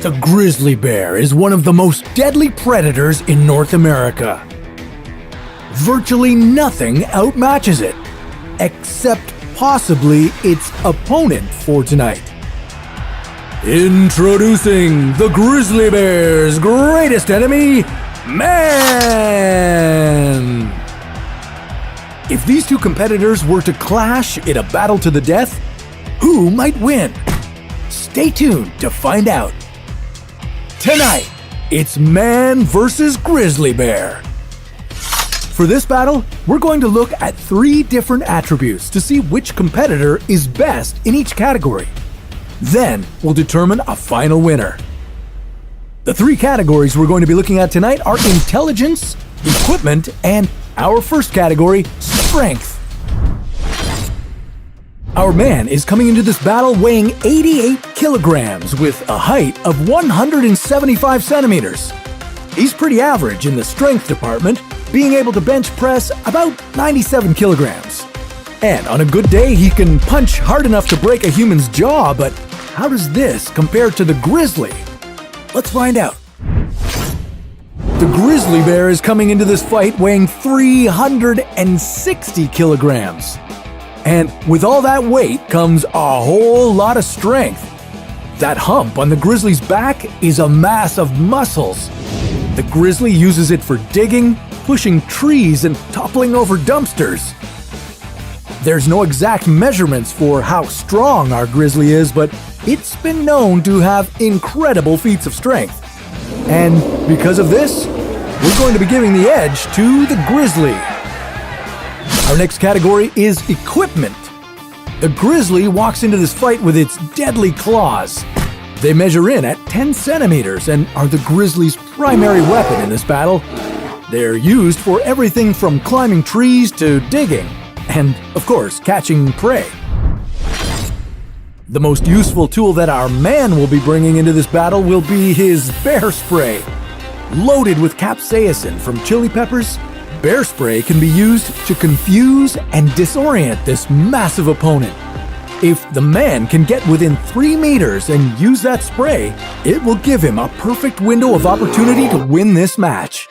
The grizzly bear is one of the most deadly predators in North America. Virtually nothing outmatches it, except possibly its opponent for tonight. Introducing the grizzly bear's greatest enemy, man! If these two competitors were to clash in a battle to the death, who might win? Stay tuned to find out. Tonight, it's man versus grizzly bear. For this battle, we're going to look at 3 different attributes to see which competitor is best in each category. Then, we'll determine a final winner. The 3 categories we're going to be looking at tonight are intelligence, equipment, and our first category, strength. Our man is coming into this battle weighing 88 kilograms with a height of 175 centimeters. He's pretty average in the strength department, being able to bench press about 97 kilograms. And on a good day, he can punch hard enough to break a human's jaw, but how does this compare to the grizzly? Let's find out. The grizzly bear is coming into this fight weighing 360 kilograms. And with all that weight comes a whole lot of strength. That hump on the grizzly's back is a mass of muscles. The grizzly uses it for digging, pushing trees, and toppling over dumpsters. There's no exact measurements for how strong our grizzly is, but it's been known to have incredible feats of strength. And because of this, we're going to be giving the edge to the grizzly. Our next category is equipment. The grizzly walks into this fight with its deadly claws. They measure in at 10 centimeters and are the grizzly's primary weapon in this battle. They're used for everything from climbing trees to digging, and of course, catching prey. The most useful tool that our man will be bringing into this battle will be his bear spray. Loaded with capsaicin from chili peppers, bear spray can be used to confuse and disorient this massive opponent. If the man can get within 3 meters and use that spray, it will give him a perfect window of opportunity to win this match.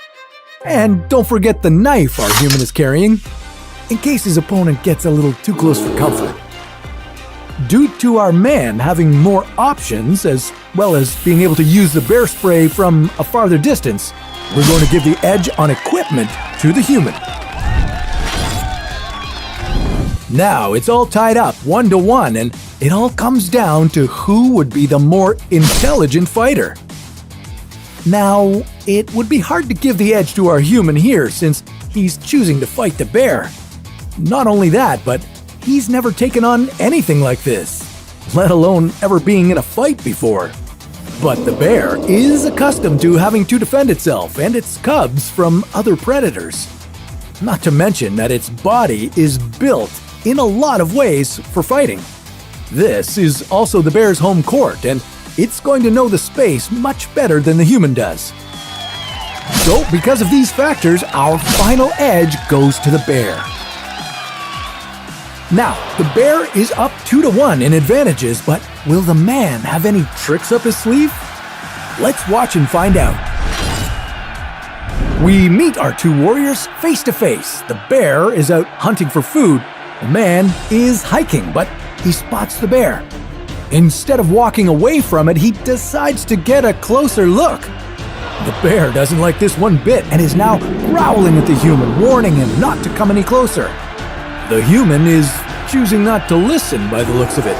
And don't forget the knife our human is carrying, in case his opponent gets a little too close for comfort. Due to our man having more options, as well as being able to use the bear spray from a farther distance, we're going to give the edge on equipment to the human. Now it's all tied up 1-1, and it all comes down to who would be the more intelligent fighter. Now, it would be hard to give the edge to our human here since he's choosing to fight the bear. Not only that, but he's never taken on anything like this, let alone ever being in a fight before. But the bear is accustomed to having to defend itself and its cubs from other predators. Not to mention that its body is built in a lot of ways for fighting. This is also the bear's home court, and it's going to know the space much better than the human does. So, because of these factors, our final edge goes to the bear. Now, the bear is up 2-1 in advantages, but will the man have any tricks up his sleeve? Let's watch and find out. We meet our 2 warriors face to face. The bear is out hunting for food. The man is hiking, but he spots the bear. Instead of walking away from it, he decides to get a closer look. The bear doesn't like this one bit and is now growling at the human, warning him not to come any closer. The human is choosing not to listen by the looks of it.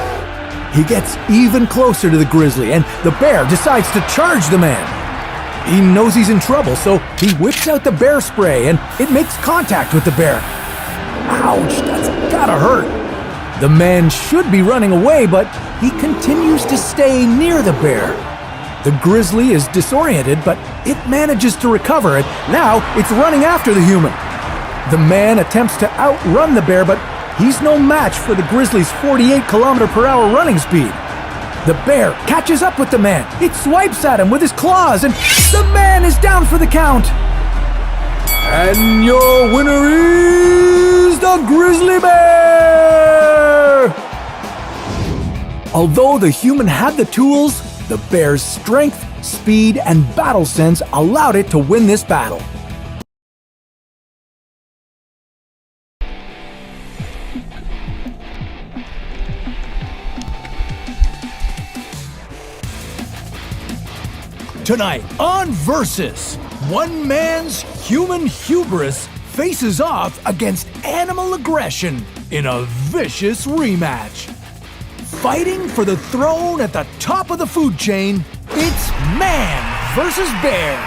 He gets even closer to the grizzly, and the bear decides to charge the man. He knows he's in trouble, so he whips out the bear spray, and it makes contact with the bear. Ouch, that's gotta hurt. The man should be running away, but he continues to stay near the bear. The grizzly is disoriented, but it manages to recover, and now it's running after the human. The man attempts to outrun the bear, but he's no match for the grizzly's 48-kilometer-per-hour running speed. The bear catches up with the man. It swipes at him with his claws, and the man is down for the count. And your winner is the grizzly bear! Although the human had the tools, The bear's strength, speed, and battle sense allowed it to win this battle. Tonight on Versus, one man's human hubris faces off against animal aggression in a vicious rematch. Fighting for the throne at the top of the food chain, it's man versus bear.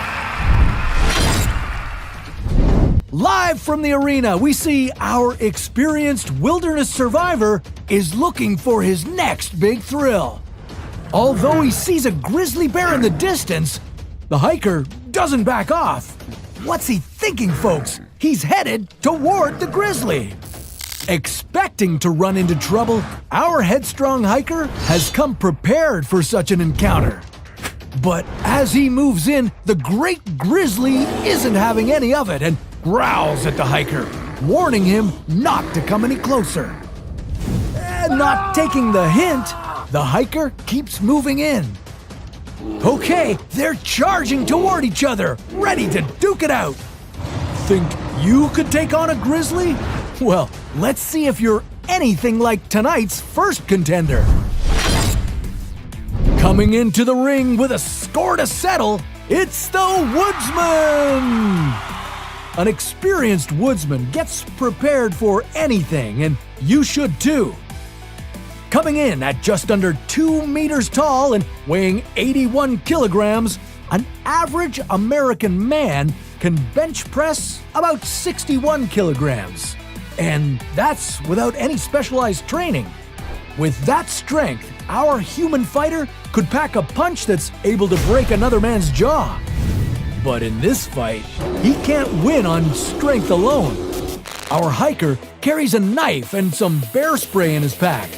Live from the arena, we see our experienced wilderness survivor is looking for his next big thrill. Although he sees a grizzly bear in the distance, the hiker doesn't back off. What's he thinking, folks? He's headed toward the grizzly. Expecting to run into trouble, our headstrong hiker has come prepared for such an encounter. But as he moves in, the great grizzly isn't having any of it and growls at the hiker, warning him not to come any closer. Not taking the hint, the hiker keeps moving in. Okay, they're charging toward each other, ready to duke it out. Think you could take on a grizzly? Well, let's see if you're anything like tonight's first contender. Coming into the ring with a score to settle, it's the woodsman! An experienced woodsman gets prepared for anything, and you should too. Coming in at just under 2 meters tall and weighing 81 kilograms, an average American man can bench press about 61 kilograms. And that's without any specialized training. With that strength, our human fighter could pack a punch that's able to break another man's jaw. But in this fight, he can't win on strength alone. Our hiker carries a knife and some bear spray in his pack,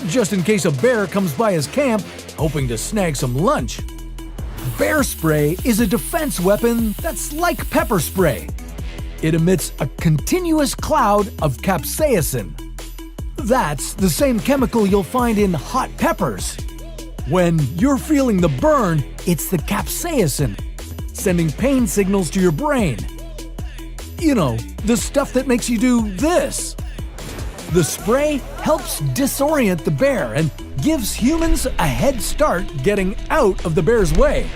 just in case a bear comes by his camp hoping to snag some lunch. Bear spray is a defense weapon that's like pepper spray. It emits a continuous cloud of capsaicin. That's the same chemical you'll find in hot peppers. When you're feeling the burn, it's the capsaicin, sending pain signals to your brain. You know, the stuff that makes you do this. The spray helps disorient the bear and gives humans a head start getting out of the bear's way.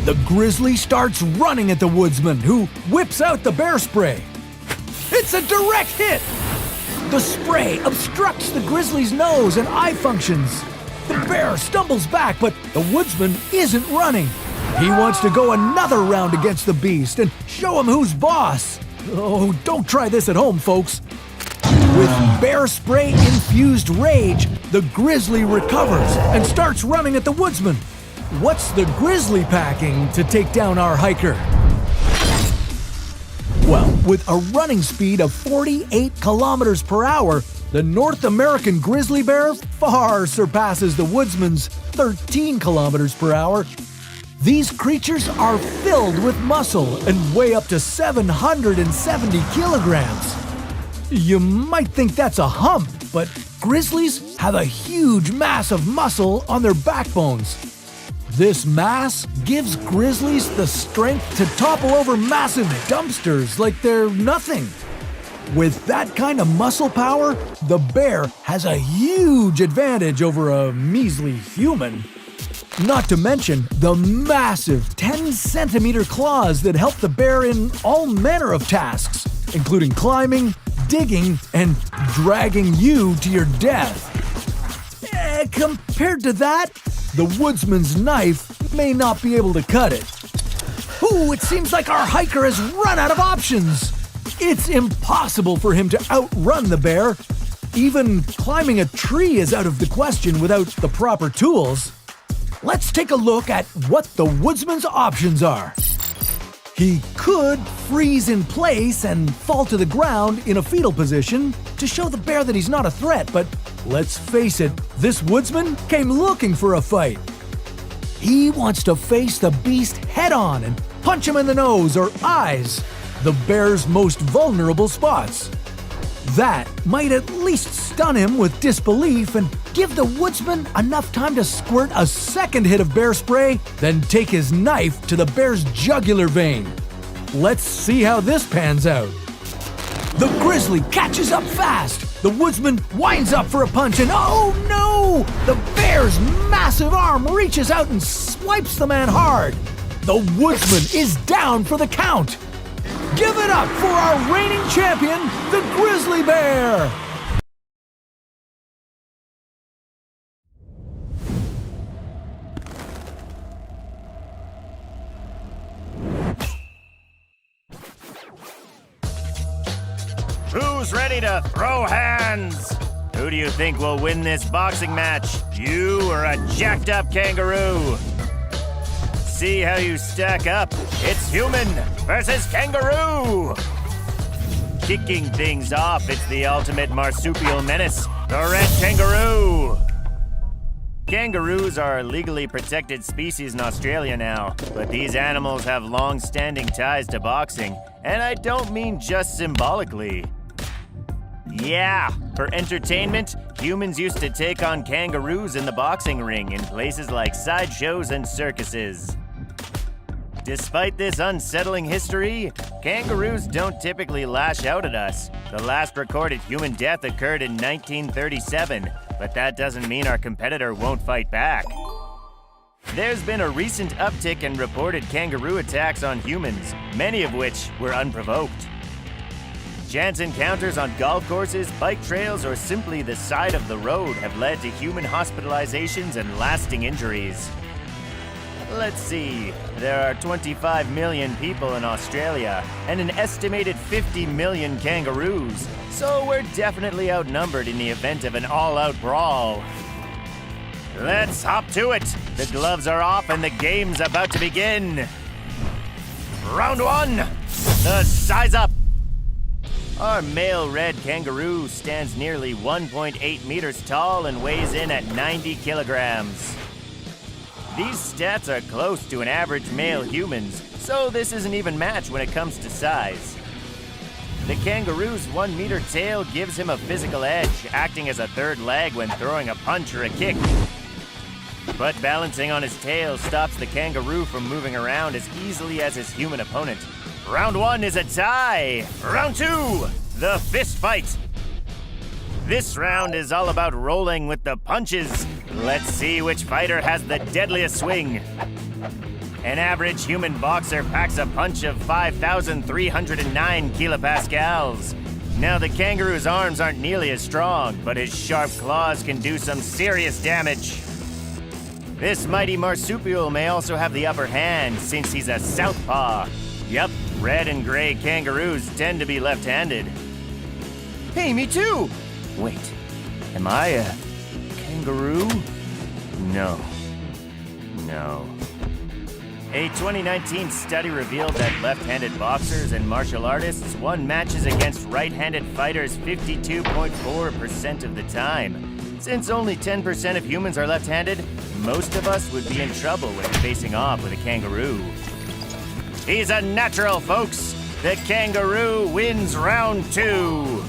The grizzly starts running at the woodsman, who whips out the bear spray. It's a direct hit! The spray obstructs the grizzly's nose and eye functions. The bear stumbles back, but the woodsman isn't running. He wants to go another round against the beast and show him who's boss. Oh, don't try this at home, folks. With bear spray infused rage, the grizzly recovers and starts running at the woodsman. What's the grizzly packing to take down our hiker? Well, with a running speed of 48 kilometers per hour, the North American grizzly bear far surpasses the woodsman's 13 kilometers per hour. These creatures are filled with muscle and weigh up to 770 kilograms. You might think that's a hump, but grizzlies have a huge mass of muscle on their backbones. This mass gives grizzlies the strength to topple over massive dumpsters like they're nothing. With that kind of muscle power, the bear has a huge advantage over a measly human. Not to mention the massive 10-centimeter claws that help the bear in all manner of tasks, including climbing, digging, and dragging you to your death. Compared to that, the woodsman's knife may not be able to cut it. Ooh, it seems like our hiker has run out of options. It's impossible for him to outrun the bear. Even climbing a tree is out of the question without the proper tools. Let's take a look at what the woodsman's options are. He could freeze in place and fall to the ground in a fetal position to show the bear that he's not a threat, but let's face it, this woodsman came looking for a fight. He wants to face the beast head-on and punch him in the nose or eyes, the bear's most vulnerable spots. That might at least stun him with disbelief and give the woodsman enough time to squirt a second hit of bear spray, then take his knife to the bear's jugular vein. Let's see how this pans out. The grizzly catches up fast. The woodsman winds up for a punch and oh no! The bear's massive arm reaches out and swipes the man hard. The woodsman is down for the count. Give it up for our reigning champion, the grizzly bear! Who's ready to throw hands? Who do you think will win this boxing match? You or a jacked up kangaroo? See how you stack up. It's human versus kangaroo. Kicking things off, it's the ultimate marsupial menace, the red kangaroo. Kangaroos are a legally protected species in Australia now, but these animals have long-standing ties to boxing, and I don't mean just symbolically. Yeah, for entertainment, humans used to take on kangaroos in the boxing ring in places like sideshows and circuses. Despite this unsettling history, kangaroos don't typically lash out at us. The last recorded human death occurred in 1937, but that doesn't mean our competitor won't fight back. There's been a recent uptick in reported kangaroo attacks on humans, many of which were unprovoked. Chance encounters on golf courses, bike trails, or simply the side of the road have led to human hospitalizations and lasting injuries. Let's see, there are 25 million people in Australia and an estimated 50 million kangaroos, so we're definitely outnumbered in the event of an all-out brawl. Let's hop to it! The gloves are off and the game's about to begin! Round one! The size up! Our male red kangaroo stands nearly 1.8 meters tall and weighs in at 90 kilograms. These stats are close to an average male human's, so this is an even match when it comes to size. The kangaroo's 1 meter tail gives him a physical edge, acting as a third leg when throwing a punch or a kick. But balancing on his tail stops the kangaroo from moving around as easily as his human opponent. Round one is a tie. Round two, the fist fight. This round is all about rolling with the punches. Let's see which fighter has the deadliest swing. An average human boxer packs a punch of 5,309 kilopascals. Now the kangaroo's arms aren't nearly as strong, but his sharp claws can do some serious damage. This mighty marsupial may also have the upper hand since he's a southpaw. Yep, red and gray kangaroos tend to be left-handed. Hey, me too! Wait, am I a kangaroo? No. A 2019 study revealed that left-handed boxers and martial artists won matches against right-handed fighters 52.4% of the time. Since only 10% of humans are left-handed, most of us would be in trouble when facing off with a kangaroo. He's a natural, folks! The kangaroo wins round two!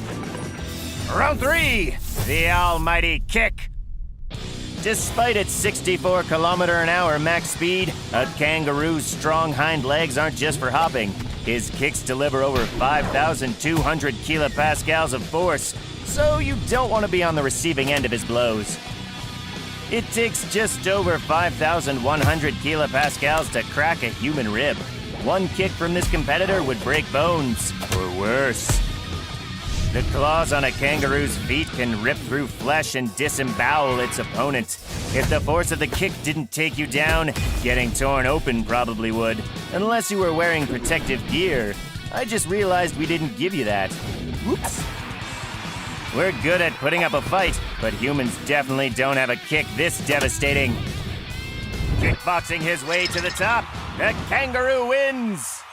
Round three, the almighty kick. Despite its 64 km/h max speed, a kangaroo's strong hind legs aren't just for hopping. His kicks deliver over 5,200 kilopascals of force, so you don't want to be on the receiving end of his blows. It takes just over 5,100 kilopascals to crack a human rib. One kick from this competitor would break bones, or worse. The claws on a kangaroo's feet can rip through flesh and disembowel its opponent. If the force of the kick didn't take you down, getting torn open probably would, unless you were wearing protective gear. I just realized we didn't give you that. Whoops. We're good at putting up a fight, but humans definitely don't have a kick this devastating. Kickboxing his way to the top, the kangaroo wins!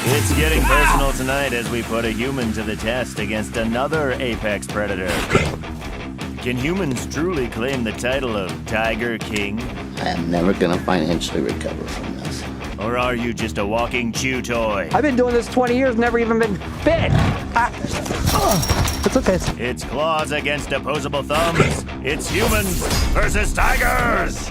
It's getting personal tonight as we put a human to the test against another apex predator. Can humans truly claim the title of Tiger King? I am never gonna financially recover from this. Or are you just a walking chew toy? I've been doing this 20 years, never even been bit. It's okay. It's claws against opposable thumbs. It's humans versus tigers.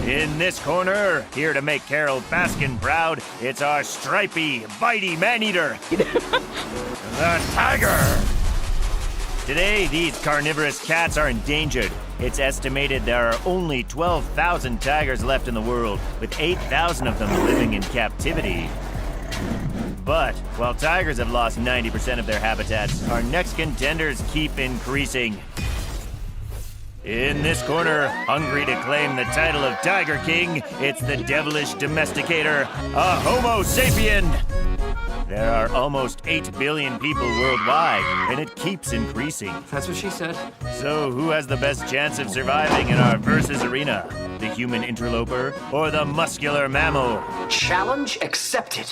In this corner, here to make Carol Baskin proud, it's our stripy, bitey man-eater, the tiger. Today, these carnivorous cats are endangered. It's estimated there are only 12,000 tigers left in the world, with 8,000 of them living in captivity. But while tigers have lost 90% of their habitats, our next contenders keep increasing. In this corner, hungry to claim the title of Tiger King, it's the devilish domesticator, a Homo sapien. There are almost 8 billion people worldwide, and it keeps increasing. That's what she said. So who has the best chance of surviving in our versus arena? The human interloper or the muscular mammal? Challenge accepted.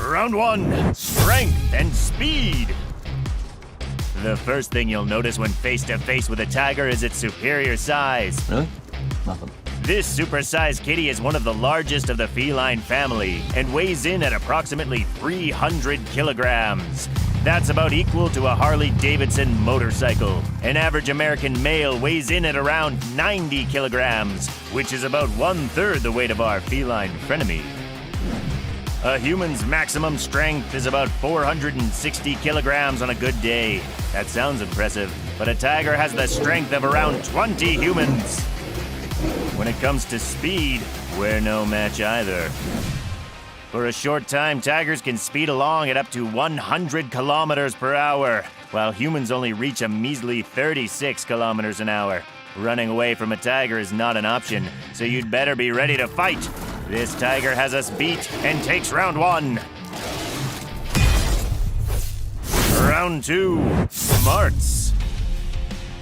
Round 1, strength and speed. The first thing you'll notice when face to face with a tiger is its superior size. Really? Nothing. This supersized kitty is one of the largest of the feline family and weighs in at approximately 300 kilograms. That's about equal to a Harley-Davidson motorcycle. An average American male weighs in at around 90 kilograms, which is about 1/3 the weight of our feline frenemy. A human's maximum strength is about 460 kilograms on a good day. That sounds impressive, but a tiger has the strength of around 20 humans. When it comes to speed, we're no match either. For a short time, tigers can speed along at up to 100 kilometers per hour, while humans only reach a measly 36 kilometers an hour. Running away from a tiger is not an option, so you'd better be ready to fight. This tiger has us beat and takes round 1. Round 2, smarts.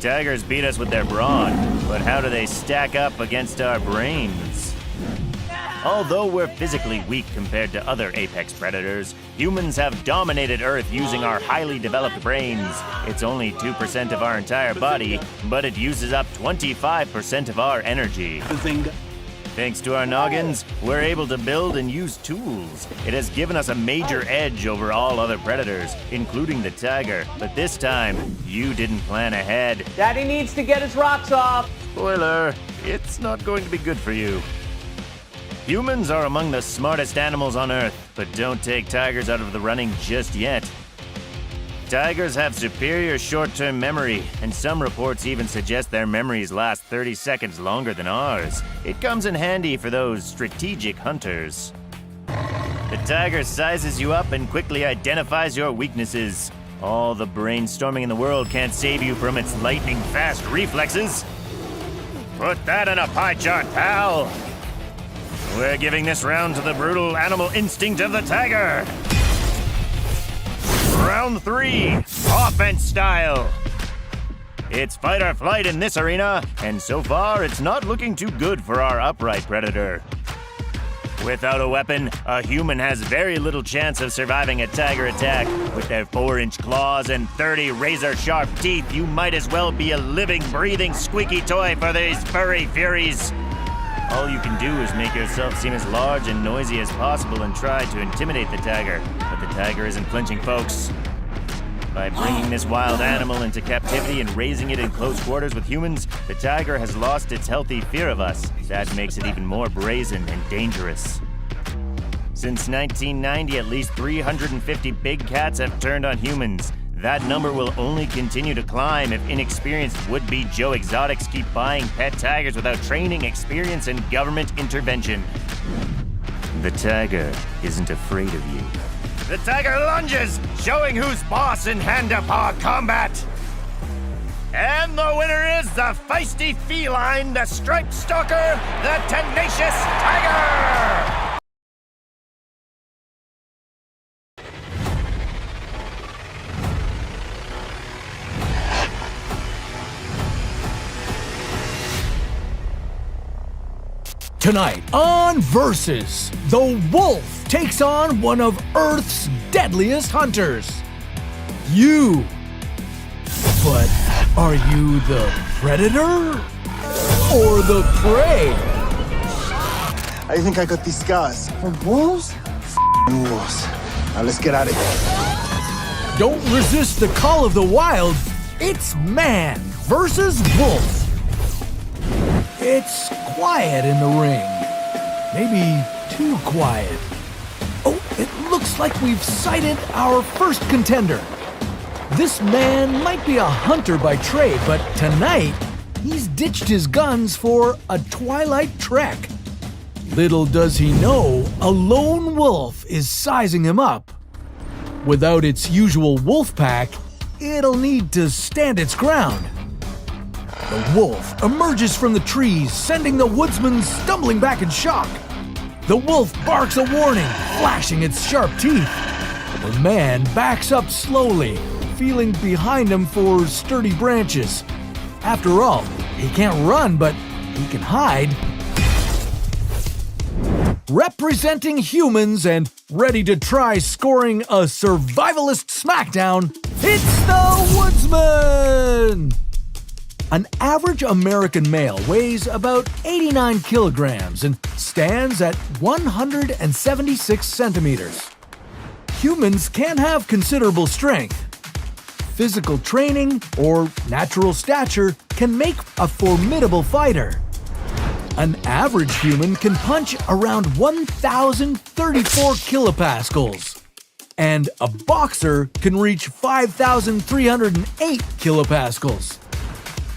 Tigers beat us with their brawn, but how do they stack up against our brains? Although we're physically weak compared to other apex predators, humans have dominated Earth using our highly developed brains. It's only 2% of our entire body, but it uses up 25% of our energy. Thanks to our noggins, we're able to build and use tools. It has given us a major edge over all other predators, including the tiger. But this time, you didn't plan ahead. Daddy needs to get his rocks off. Spoiler, it's not going to be good for you. Humans are among the smartest animals on Earth, but don't take tigers out of the running just yet. Tigers have superior short-term memory, and some reports even suggest their memories last 30 seconds longer than ours. It comes in handy for those strategic hunters. The tiger sizes you up and quickly identifies your weaknesses. All the brainstorming in the world can't save you from its lightning-fast reflexes. Put that in a pie chart, pal! We're giving this round to the brutal animal instinct of the tiger. Round 3, offense style. It's fight or flight in this arena, and so far it's not looking too good for our upright predator. Without a weapon, a human has very little chance of surviving a tiger attack. With their 4-inch claws and 30 razor-sharp teeth, you might as well be a living, breathing, squeaky toy for these furry furies. All you can do is make yourself seem as large and noisy as possible and try to intimidate the tiger. But the tiger isn't flinching, folks. By bringing this wild animal into captivity and raising it in close quarters with humans, the tiger has lost its healthy fear of us. That makes it even more brazen and dangerous. Since 1990, at least 350 big cats have turned on humans. That number will only continue to climb if inexperienced would-be Joe Exotics keep buying pet tigers without training, experience, and government intervention. The tiger isn't afraid of you. The tiger lunges, showing who's boss in hand-to-paw combat. And the winner is the feisty feline, the striped stalker, the tenacious tiger! Tonight on Versus, the wolf takes on one of Earth's deadliest hunters. You But are you the predator or the prey? I think I got these scars. From wolves? Wolves. Now let's get out of here. Don't resist the call of the wild. It's man versus wolf. It's quiet in the ring. Maybe too quiet. Oh, it looks like we've sighted our first contender. This man might be a hunter by trade, but tonight he's ditched his guns for a twilight trek. Little does he know, a lone wolf is sizing him up. Without its usual wolf pack, it'll need to stand its ground. The wolf emerges from the trees, sending the woodsman stumbling back in shock. The wolf barks a warning, flashing its sharp teeth. The man backs up slowly, feeling behind him for sturdy branches. After all, he can't run, but he can hide. Representing humans and ready to try scoring a survivalist smackdown, it's the Woodsman! An average American male weighs about 89 kilograms and stands at 176 centimeters. Humans can have considerable strength. Physical training or natural stature can make a formidable fighter. An average human can punch around 1,034 kilopascals, and a boxer can reach 5,308 kilopascals.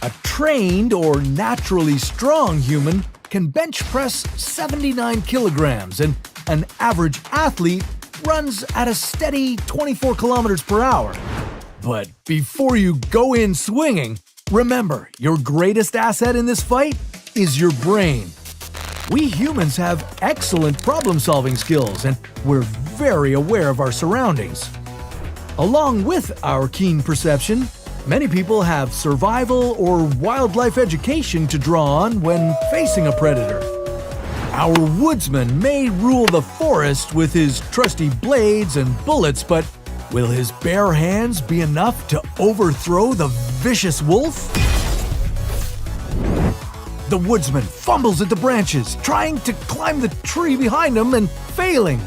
A trained or naturally strong human can bench press 79 kilograms, and an average athlete runs at a steady 24 kilometers per hour. But before you go in swinging, remember, your greatest asset in this fight is your brain. We humans have excellent problem-solving skills, and we're very aware of our surroundings. Along with our keen perception, many people have survival or wildlife education to draw on when facing a predator. Our woodsman may rule the forest with his trusty blades and bullets, but will his bare hands be enough to overthrow the vicious wolf? The woodsman fumbles at the branches, trying to climb the tree behind him and failing.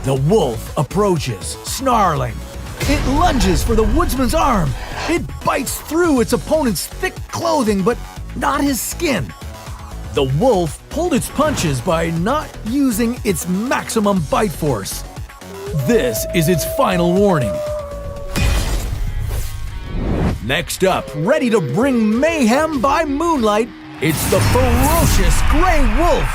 The wolf approaches, snarling. It lunges for the woodsman's arm. It bites through its opponent's thick clothing, but not his skin. The wolf pulled its punches by not using its maximum bite force. This is its final warning. Next up, ready to bring mayhem by moonlight, it's the ferocious gray wolf.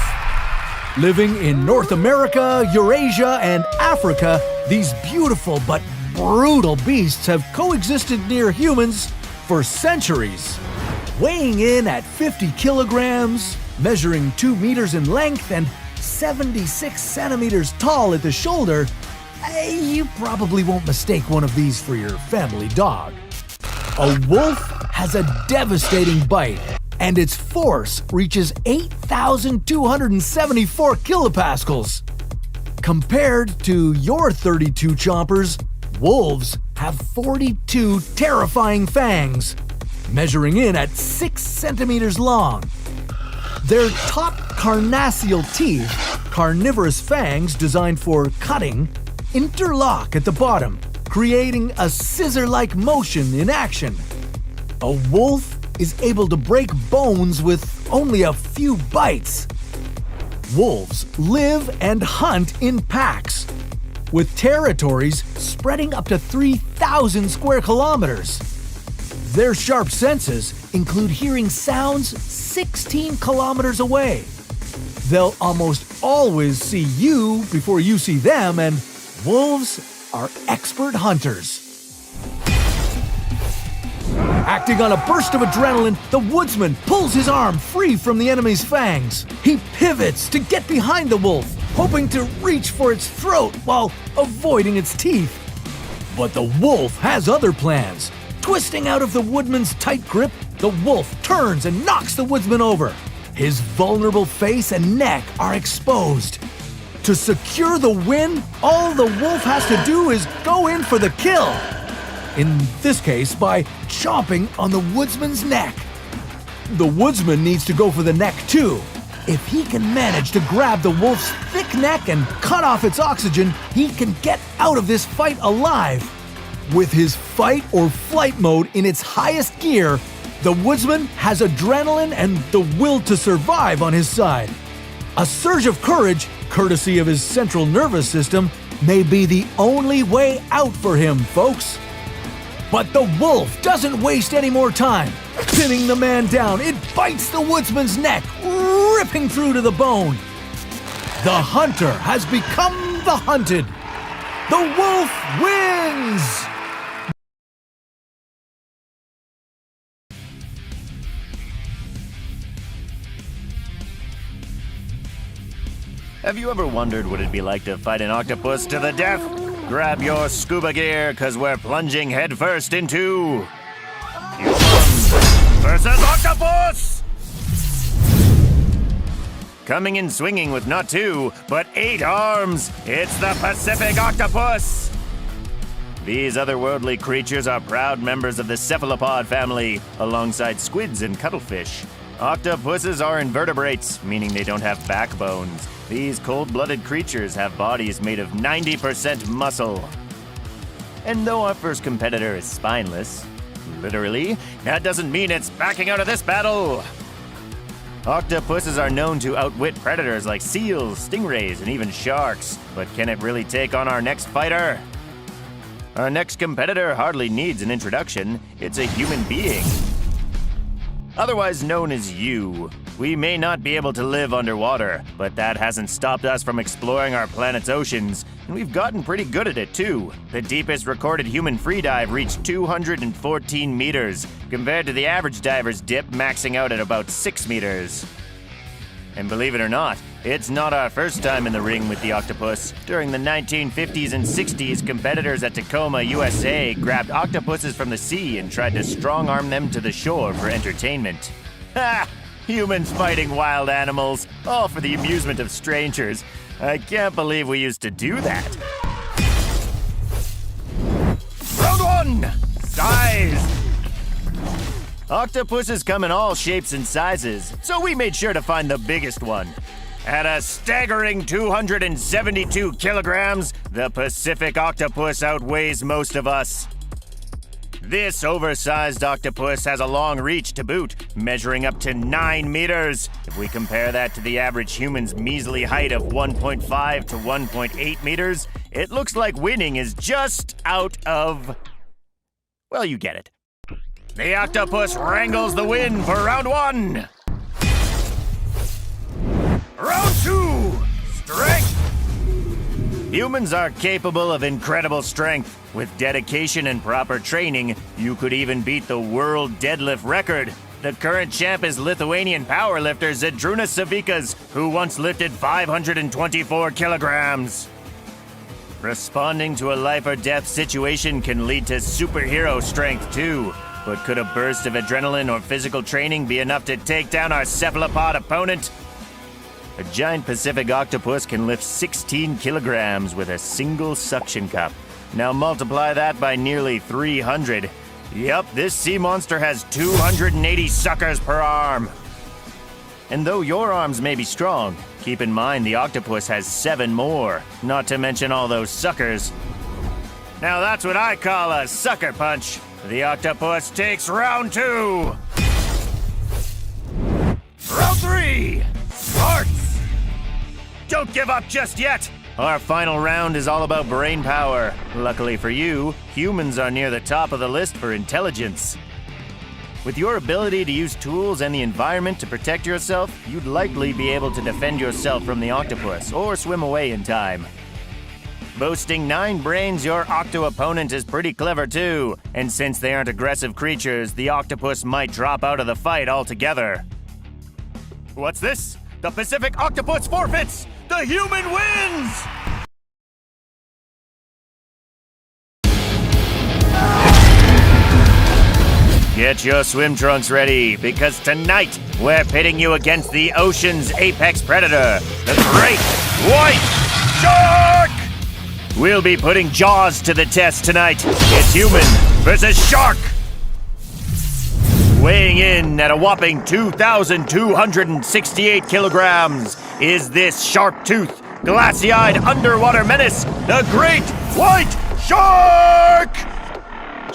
Living in North America, Eurasia, and Africa, these beautiful but brutal beasts have coexisted near humans for centuries. Weighing in at 50 kilograms, measuring 2 meters in length, and 76 centimeters tall at the shoulder, you probably won't mistake one of these for your family dog. A wolf has a devastating bite, and its force reaches 8,274 kilopascals. Compared to your 32 chompers, wolves have 42 terrifying fangs, measuring in at 6 centimeters long. Their top carnassial teeth, carnivorous fangs designed for cutting, interlock at the bottom, creating a scissor-like motion in action. A wolf is able to break bones with only a few bites. Wolves live and hunt in packs, with territories spreading up to 3,000 square kilometers. Their sharp senses include hearing sounds 16 kilometers away. They'll almost always see you before you see them, and wolves are expert hunters. Acting on a burst of adrenaline, the woodsman pulls his arm free from the enemy's fangs. He pivots to get behind the wolf, hoping to reach for its throat while avoiding its teeth. But the wolf has other plans. Twisting out of the woodman's tight grip, the wolf turns and knocks the woodsman over. His vulnerable face and neck are exposed. To secure the win, all the wolf has to do is go in for the kill. in this case by chomping on the woodsman's neck. The woodsman needs to go for the neck too. If he can manage to grab the wolf's thick neck and cut off its oxygen, he can get out of this fight alive. With his fight or flight mode in its highest gear, the woodsman has adrenaline and the will to survive on his side. A surge of courage, courtesy of his central nervous system, may be the only way out for him, folks. But the wolf doesn't waste any more time. Pinning the man down, it bites the woodsman's neck, ripping through to the bone. The hunter has become the hunted. The wolf wins! Have you ever wondered what it'd be like to fight an octopus to the death? Grab your scuba gear, cause we're plunging headfirst into... humans versus octopus! Coming in swinging with not 2, but 8 arms, it's the Pacific Octopus! These otherworldly creatures are proud members of the cephalopod family, alongside squids and cuttlefish. Octopuses are invertebrates, meaning they don't have backbones. These cold-blooded creatures have bodies made of 90% muscle. And though our first competitor is spineless, literally, that doesn't mean it's backing out of this battle. Octopuses are known to outwit predators like seals, stingrays, and even sharks. But can it really take on our next fighter? Our next competitor hardly needs an introduction. It's a human being. Otherwise known as you. We may not be able to live underwater, but that hasn't stopped us from exploring our planet's oceans, and we've gotten pretty good at it too. The deepest recorded human freedive reached 214 meters, compared to the average diver's dip maxing out at about 6 meters. And believe it or not, it's not our first time in the ring with the octopus. During the 1950s and 60s, competitors at Tacoma, USA grabbed octopuses from the sea and tried to strong-arm them to the shore for entertainment. Ha! Humans fighting wild animals, all for the amusement of strangers. I can't believe we used to do that. Round 1! Size! Octopuses come in all shapes and sizes, so we made sure to find the biggest one. At a staggering 272 kilograms, the Pacific Octopus outweighs most of us. This oversized octopus has a long reach to boot, measuring up to 9 meters. If we compare that to the average human's measly height of 1.5 to 1.8 meters, it looks like winning is just out of... well, you get it. The octopus wrangles the win for round 1. Round 2, strength. Humans are capable of incredible strength. With dedication and proper training, you could even beat the world deadlift record. The current champ is Lithuanian powerlifter Zydrunas Savikas, who once lifted 524 kilograms. Responding to a life or death situation can lead to superhero strength too. But could a burst of adrenaline or physical training be enough to take down our cephalopod opponent? A giant Pacific octopus can lift 16 kilograms with a single suction cup. Now multiply that by nearly 300. Yup, this sea monster has 280 suckers per arm. And though your arms may be strong, keep in mind the octopus has 7 more, not to mention all those suckers. Now that's what I call a sucker punch. The octopus takes round 2. Round 3, smarts. Don't give up just yet. Our final round is all about brain power. Luckily for you, humans are near the top of the list for intelligence. With your ability to use tools and the environment to protect yourself, you'd likely be able to defend yourself from the octopus or swim away in time. Boasting 9 brains, your octo-opponent is pretty clever too. And since they aren't aggressive creatures, the octopus might drop out of the fight altogether. What's this? The Pacific Octopus forfeits! The human wins! Get your swim trunks ready, because tonight we're pitting you against the ocean's apex predator, the great white shark! We'll be putting Jaws to the test tonight. It's human versus shark. Weighing in at a whopping 2,268 kilograms is this sharp-toothed, glassy-eyed underwater menace, the Great White Shark!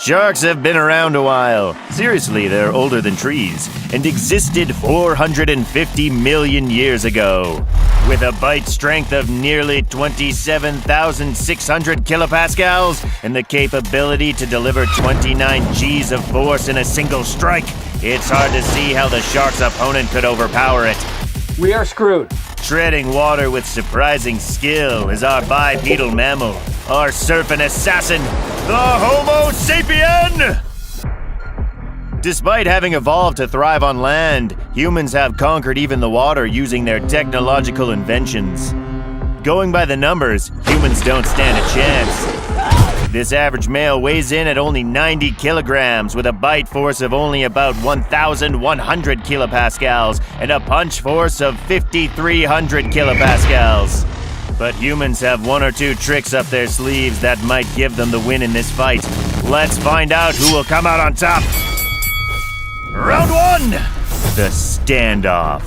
Sharks have been around a while. Seriously, they're older than trees and existed 450 million years ago. With a bite strength of nearly 27,600 kilopascals and the capability to deliver 29 Gs of force in a single strike, it's hard to see how the shark's opponent could overpower it. We are screwed. Treading water with surprising skill is our bipedal mammal, our surfing assassin, the Homo sapien! Despite having evolved to thrive on land, humans have conquered even the water using their technological inventions. Going by the numbers, humans don't stand a chance. This average male weighs in at only 90 kilograms with a bite force of only about 1,100 kilopascals and a punch force of 5,300 kilopascals. But humans have one or two tricks up their sleeves that might give them the win in this fight. Let's find out who will come out on top. Round one! The standoff.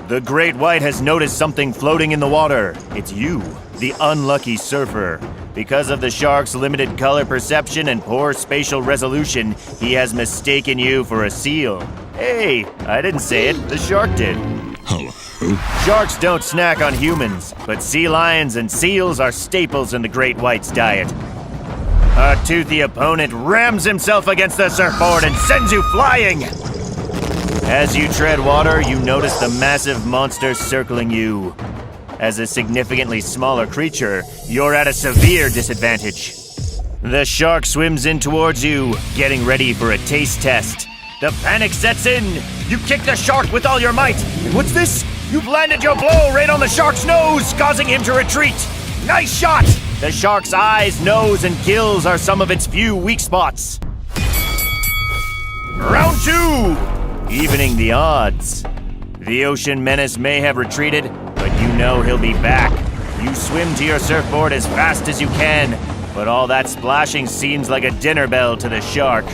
The Great White has noticed something floating in the water. It's you, the unlucky surfer. Because of the shark's limited color perception and poor spatial resolution, he has mistaken you for a seal. Hey, I didn't say it, the shark did. Hello. Sharks don't snack on humans, but sea lions and seals are staples in the Great White's diet. Our toothy opponent rams himself against the surfboard and sends you flying! As you tread water, you notice the massive monster circling you. As a significantly smaller creature, you're at a severe disadvantage. The shark swims in towards you, getting ready for a taste test. The panic sets in. You kick the shark with all your might. And what's this? You've landed your blow right on the shark's nose, causing him to retreat. Nice shot! The shark's eyes, nose, and gills are some of its few weak spots. Round two! Evening the odds. The ocean menace may have retreated, but you know he'll be back. You swim to your surfboard as fast as you can, but all that splashing seems like a dinner bell to the shark.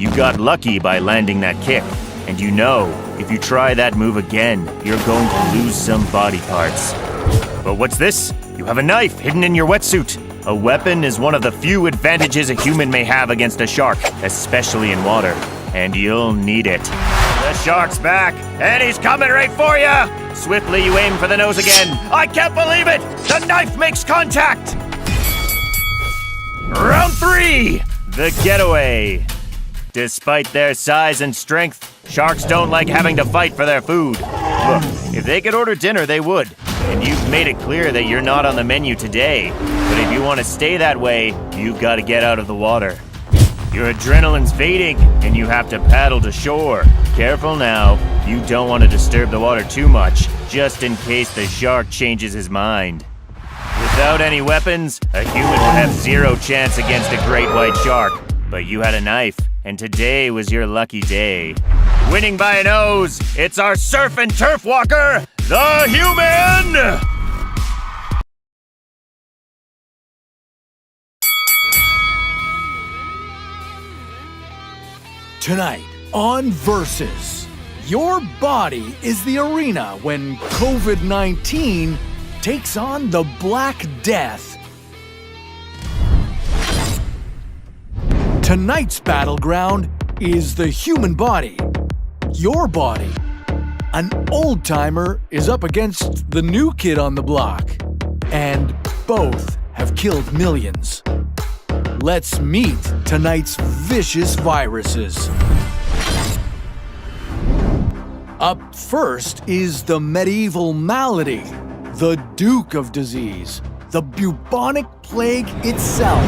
You got lucky by landing that kick, and you know, if you try that move again, you're going to lose some body parts. But what's this? You have a knife hidden in your wetsuit. A weapon is one of the few advantages a human may have against a shark, especially in water, and you'll need it. The shark's back, and he's coming right for you! Swiftly, you aim for the nose again. I can't believe it! The knife makes contact! Round three! The getaway. Despite their size and strength, sharks don't like having to fight for their food. Look, if they could order dinner, they would. And you've made it clear that you're not on the menu today. But if you want to stay that way, you've got to get out of the water. Your adrenaline's fading, and you have to paddle to shore. Careful now, you don't want to disturb the water too much, just in case the shark changes his mind. Without any weapons, a human would have zero chance against a great white shark. But you had a knife, and today was your lucky day. Winning by a nose, it's our surf and turf walker, the human! Tonight on Versus, your body is the arena when COVID-19 takes on the Black Death. Tonight's battleground is the human body, your body. An old-timer is up against the new kid on the block, and both have killed millions. Let's meet tonight's vicious viruses. Up first is the medieval malady, the Duke of Disease, the bubonic plague itself.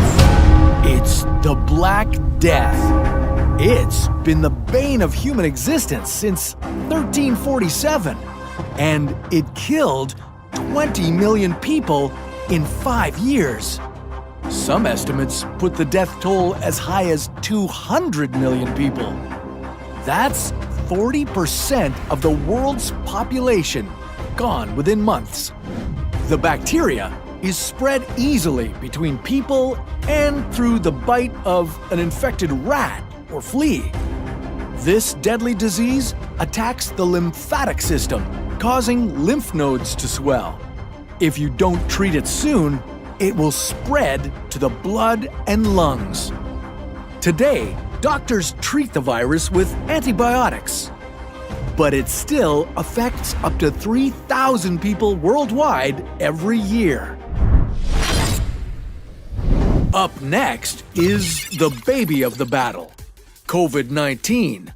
It's the Black Death. It's been the bane of human existence since 1347, and it killed 20 million people in 5 years. Some estimates put the death toll as high as 200 million people. That's 40% of the world's population gone within months. The bacteria is spread easily between people and through the bite of an infected rat or flea. This deadly disease attacks the lymphatic system, causing lymph nodes to swell. If you don't treat it soon, it will spread to the blood and lungs. Today, doctors treat the virus with antibiotics, but it still affects up to 3,000 people worldwide every year. Up next is the baby of the battle, COVID-19.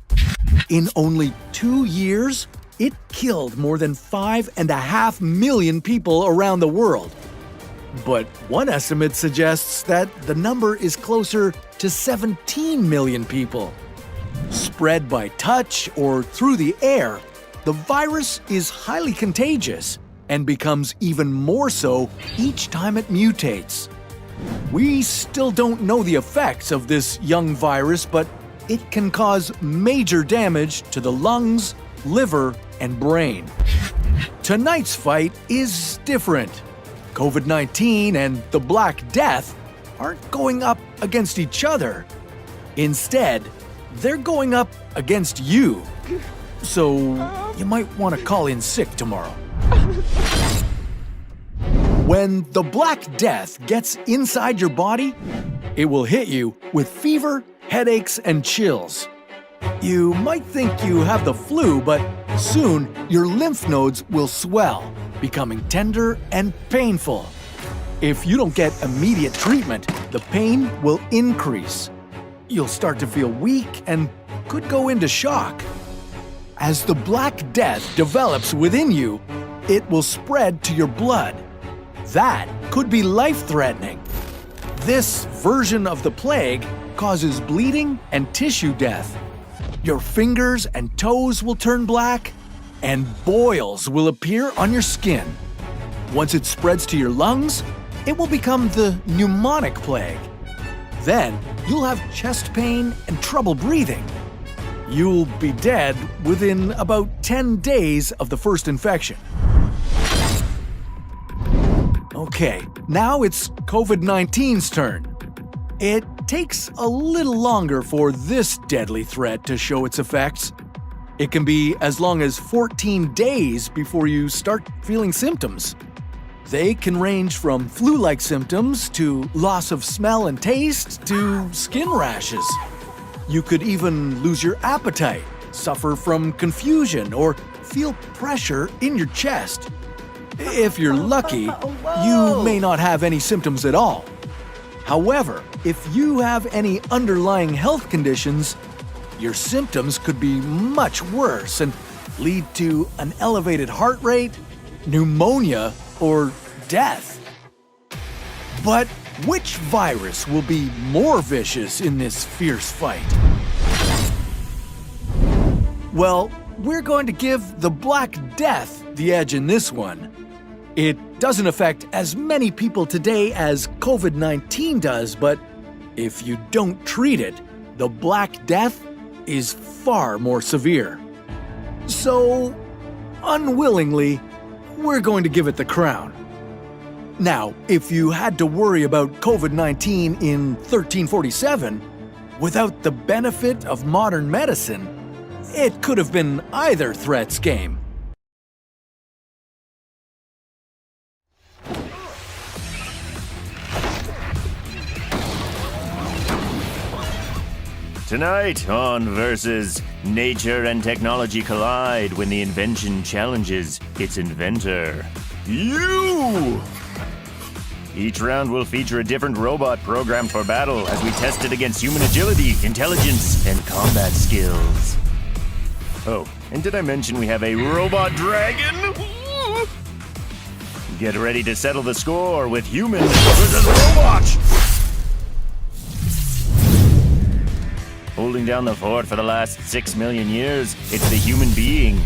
In only 2 years, it killed more than 5.5 million people around the world. But one estimate suggests that the number is closer to 17 million people. Spread by touch or through the air, the virus is highly contagious and becomes even more so each time it mutates. We still don't know the effects of this young virus, but it can cause major damage to the lungs, liver, and brain. Tonight's fight is different. COVID-19 and the Black Death aren't going up against each other. Instead, they're going up against you. So you might want to call in sick tomorrow. When the Black Death gets inside your body, it will hit you with fever, headaches, and chills. You might think you have the flu, but soon your lymph nodes will swell, becoming tender and painful. If you don't get immediate treatment, the pain will increase. You'll start to feel weak and could go into shock. As the Black Death develops within you, it will spread to your blood. That could be life-threatening. This version of the plague causes bleeding and tissue death. Your fingers and toes will turn black, and boils will appear on your skin. Once it spreads to your lungs, it will become the pneumonic plague. Then you'll have chest pain and trouble breathing. You'll be dead within about 10 days of the first infection. Okay, now it's COVID-19's turn. It takes a little longer for this deadly threat to show its effects. It can be as long as 14 days before you start feeling symptoms. They can range from flu-like symptoms to loss of smell and taste to skin rashes. You could even lose your appetite, suffer from confusion, or feel pressure in your chest. If you're lucky, you may not have any symptoms at all. However, if you have any underlying health conditions, your symptoms could be much worse and lead to an elevated heart rate, pneumonia, or death. But which virus will be more vicious in this fierce fight? Well, we're going to give the Black Death the edge in this one. It doesn't affect as many people today as COVID-19 does, but if you don't treat it, the Black Death is far more severe. So, unwillingly, we're going to give it the crown. Now, if you had to worry about COVID-19 in 1347, without the benefit of modern medicine, it could have been either threat's game. Tonight on Versus, nature and technology collide when the invention challenges its inventor. You! Each round will feature a different robot programmed for battle as we test it against human agility, intelligence, and combat skills. Oh, and did I mention we have a robot dragon? Get ready to settle the score with humans versus robot! Holding down the fort for the last 6 million years, it's the human being.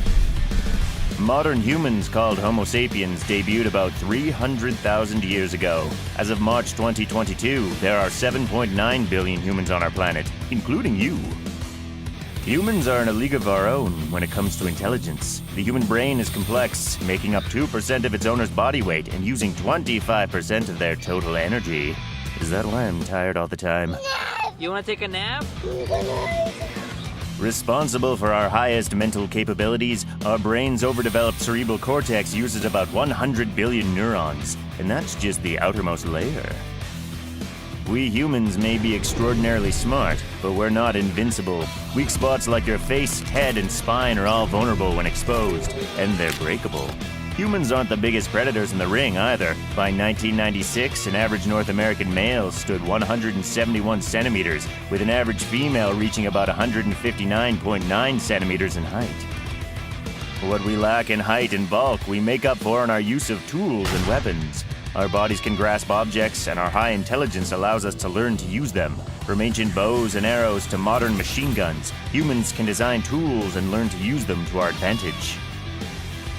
Modern humans, called Homo sapiens, debuted about 300,000 years ago. As of March 2022, there are 7.9 billion humans on our planet, including you. Humans are in a league of our own when it comes to intelligence. The human brain is complex, making up 2% of its owner's body weight and using 25% of their total energy. Is that why I'm tired all the time? You wanna take a nap? Responsible for our highest mental capabilities, our brain's overdeveloped cerebral cortex uses about 100 billion neurons, and that's just the outermost layer. We humans may be extraordinarily smart, but we're not invincible. Weak spots like your face, head, and spine are all vulnerable when exposed, and they're breakable. Humans aren't the biggest predators in the ring either. By 1996, an average North American male stood 171 centimeters, with an average female reaching about 159.9 centimeters in height. What we lack in height and bulk, we make up for in our use of tools and weapons. Our bodies can grasp objects, and our high intelligence allows us to learn to use them. From ancient bows and arrows to modern machine guns, humans can design tools and learn to use them to our advantage.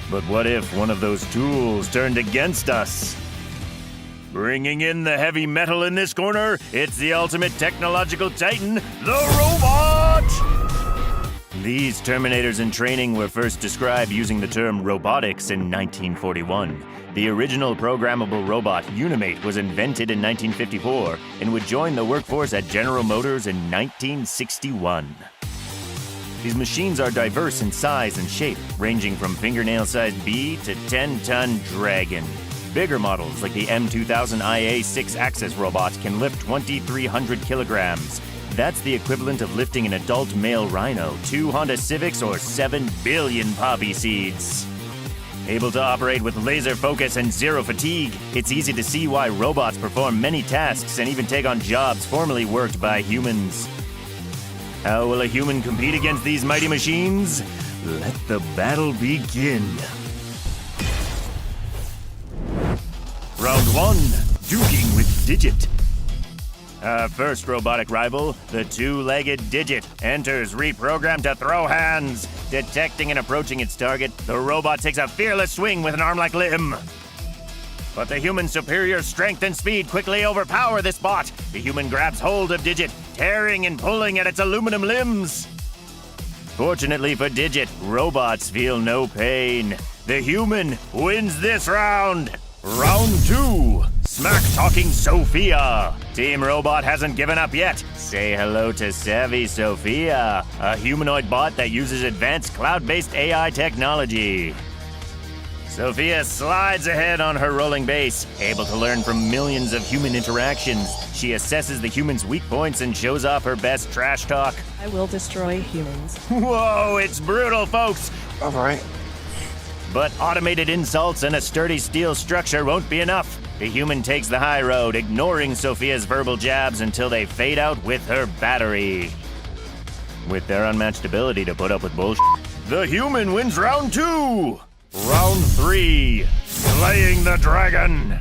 But what if one of those tools turned against us? Bringing in the heavy metal in this corner, it's the ultimate technological titan, the robot! These Terminators in training were first described using the term robotics in 1941. The original programmable robot, Unimate, was invented in 1954 and would join the workforce at General Motors in 1961. These machines are diverse in size and shape, ranging from fingernail-sized bee to 10-ton dragon. Bigger models like the M2000IA 6-axis robot can lift 2,300 kilograms. That's the equivalent of lifting an adult male rhino, 2 Honda Civics, or 7 billion poppy seeds. Able to operate with laser focus and zero fatigue, it's easy to see why robots perform many tasks and even take on jobs formerly worked by humans. How will a human compete against these mighty machines? Let the battle begin. Round 1, duking with Digit. Our first robotic rival, the two-legged Digit, enters reprogrammed to throw hands. Detecting and approaching its target, the robot takes a fearless swing with an arm-like limb. But the human's superior strength and speed quickly overpower this bot. The human grabs hold of Digit, tearing and pulling at its aluminum limbs. Fortunately for Digit, robots feel no pain. The human wins this round. Round 2, smack-talking Sophia. Team Robot hasn't given up yet. Say hello to Savvy Sophia, a humanoid bot that uses advanced cloud-based AI technology. Sophia slides ahead on her rolling base, able to learn from millions of human interactions. She assesses the human's weak points and shows off her best trash talk. I will destroy humans. Whoa, it's brutal, folks. All right. But automated insults and a sturdy steel structure won't be enough. The human takes the high road, ignoring Sophia's verbal jabs until they fade out with her battery. With their unmatched ability to put up with bullshit, the human wins round 2. Round 3, slaying the dragon.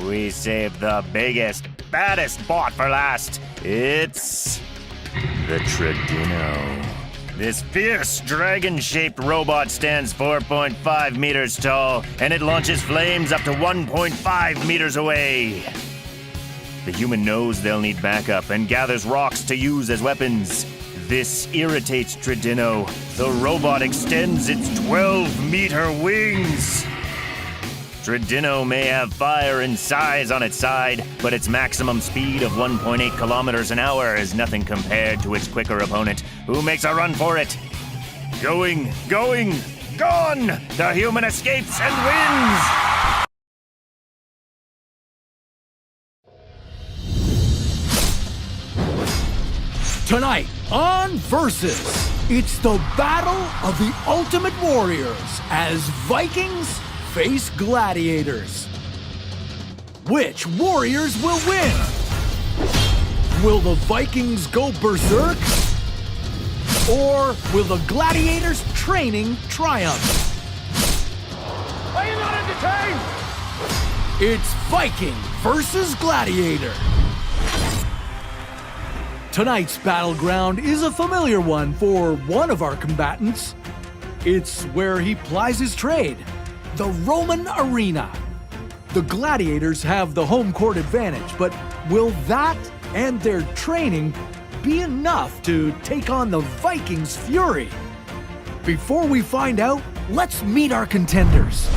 We saved the biggest, baddest bot for last. It's the Tridino. This fierce dragon-shaped robot stands 4.5 meters tall, and it launches flames up to 1.5 meters away. The human knows they'll need backup and gathers rocks to use as weapons. This irritates Tridino. The robot extends its 12-meter wings. Tridino may have fire and size on its side, but its maximum speed of 1.8 kilometers an hour is nothing compared to its quicker opponent, who makes a run for it. Going, gone! The human escapes and wins! Tonight on Versus, it's the battle of the Ultimate Warriors as Vikings face Gladiators. Which warriors will win? Will the Vikings go berserk? Or will the Gladiators' training triumph? Are you not entertained? It's Viking versus Gladiator. Tonight's battleground is a familiar one for one of our combatants. It's where he plies his trade, the Roman arena. The Gladiators have the home court advantage, but will that and their training be enough to take on the Vikings' fury? Before we find out, let's meet our contenders.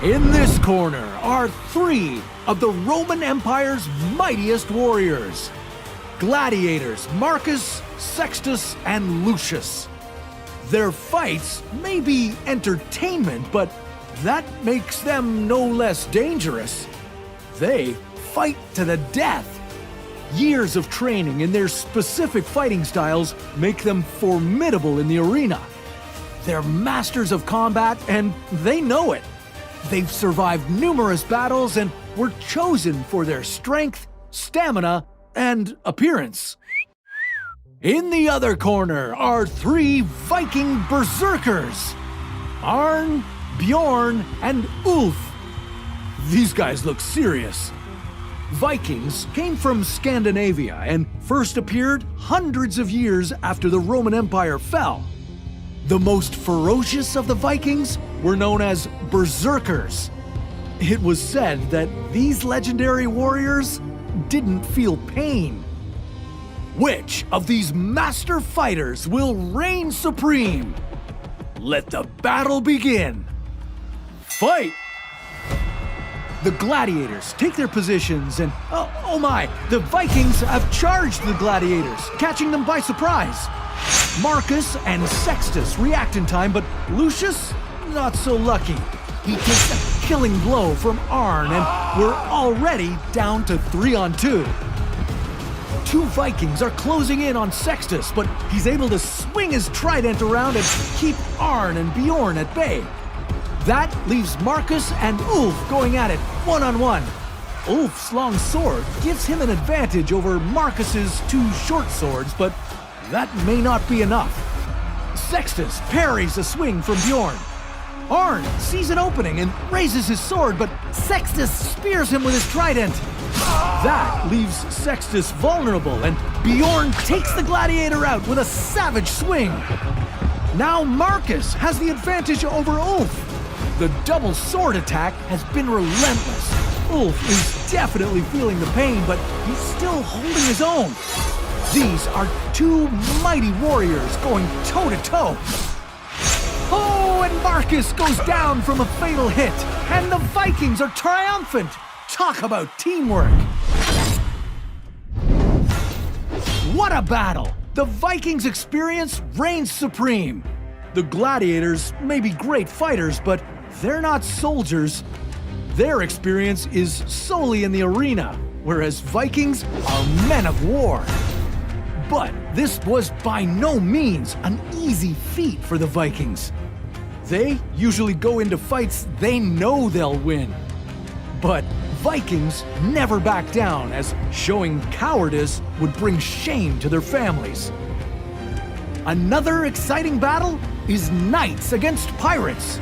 In this corner are 3 of the Roman Empire's mightiest warriors. Gladiators Marcus, Sextus, and Lucius. Their fights may be entertainment, but that makes them no less dangerous. They fight to the death. Years of training in their specific fighting styles make them formidable in the arena. They're masters of combat, and they know it. They've survived numerous battles and were chosen for their strength, stamina, and appearance. In the other corner are 3 Viking berserkers: Arn, Bjorn, and Ulf. These guys look serious. Vikings came from Scandinavia and first appeared hundreds of years after the Roman Empire fell. The most ferocious of the Vikings were known as berserkers. It was said that these legendary warriors didn't feel pain. Which of these master fighters will reign supreme? Let the battle begin. Fight! The Gladiators take their positions and, oh my, the Vikings have charged the Gladiators, catching them by surprise. Marcus and Sextus react in time, but Lucius, not so lucky. He takes a killing blow from Arn, and we're already down to 3-on-2. 2 Vikings are closing in on Sextus, but he's able to swing his trident around and keep Arn and Bjorn at bay. That leaves Marcus and Ulf going at it, 1-on-1. Ulf's long sword gives him an advantage over Marcus's 2 short swords, but that may not be enough. Sextus parries a swing from Bjorn. Arn sees an opening and raises his sword, but Sextus spears him with his trident. That leaves Sextus vulnerable, and Bjorn takes the gladiator out with a savage swing. Now Marcus has the advantage over Ulf. The double sword attack has been relentless. Ulf is definitely feeling the pain, but he's still holding his own. These are 2 mighty warriors going toe-to-toe. Oh, and Marcus goes down from a fatal hit, and the Vikings are triumphant. Talk about teamwork. What a battle! The Vikings' experience reigns supreme. The Gladiators may be great fighters, but they're not soldiers. Their experience is solely in the arena, whereas Vikings are men of war. But this was by no means an easy feat for the Vikings. They usually go into fights they know they'll win. But Vikings never back down, as showing cowardice would bring shame to their families. Another exciting battle is knights against pirates.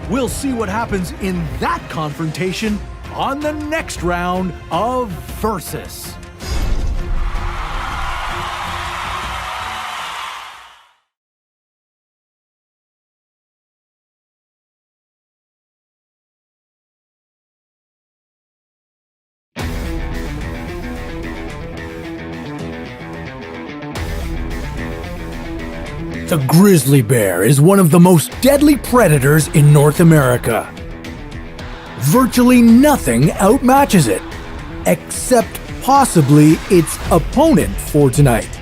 We'll see what happens in that confrontation on the next round of Versus. The grizzly bear is one of the most deadly predators in North America. Virtually nothing outmatches it, except possibly its opponent for tonight.